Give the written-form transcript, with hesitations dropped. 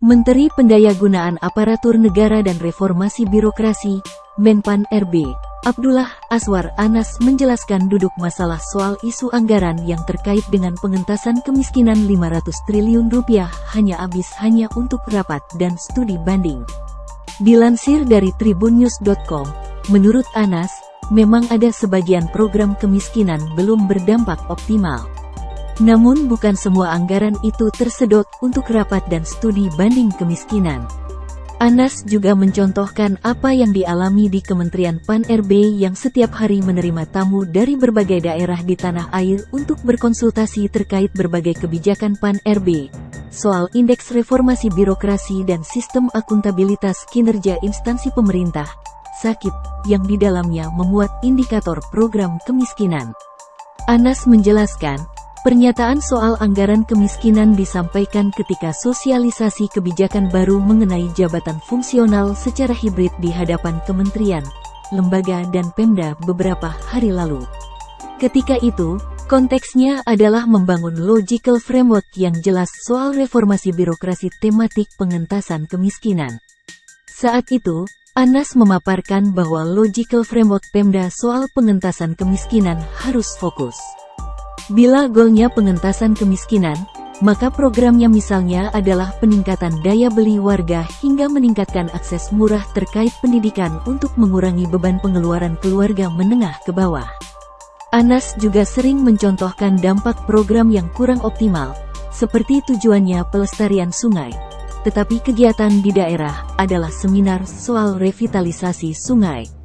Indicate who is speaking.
Speaker 1: Menteri Pendayagunaan Aparatur Negara dan Reformasi Birokrasi, Menpan RB, Abdullah Azwar Anas menjelaskan duduk masalah soal isu anggaran yang terkait dengan pengentasan kemiskinan 500 triliun rupiah hanya untuk rapat dan studi banding. Dilansir dari tribunnews.com, menurut Anas, memang ada sebagian program kemiskinan belum berdampak optimal. Namun bukan semua anggaran itu tersedot untuk rapat dan studi banding kemiskinan. Anas juga mencontohkan apa yang dialami di Kementerian Pan-RB yang setiap hari menerima tamu dari berbagai daerah di tanah air untuk berkonsultasi terkait berbagai kebijakan Pan-RB, soal indeks reformasi birokrasi dan sistem akuntabilitas kinerja instansi pemerintah, SAKIP, yang di dalamnya memuat indikator program kemiskinan. Anas menjelaskan, pernyataan soal anggaran kemiskinan disampaikan ketika sosialisasi kebijakan baru mengenai jabatan fungsional secara hibrid di hadapan kementerian, lembaga dan Pemda beberapa hari lalu. Ketika itu, konteksnya adalah membangun logical framework yang jelas soal reformasi birokrasi tematik pengentasan kemiskinan. Saat itu, Anas memaparkan bahwa logical framework Pemda soal pengentasan kemiskinan harus fokus. Bila goalnya pengentasan kemiskinan, maka programnya misalnya adalah peningkatan daya beli warga hingga meningkatkan akses murah terkait pendidikan untuk mengurangi beban pengeluaran keluarga menengah ke bawah. Anas juga sering mencontohkan dampak program yang kurang optimal, seperti tujuannya pelestarian sungai, tetapi kegiatan di daerah adalah seminar soal revitalisasi sungai.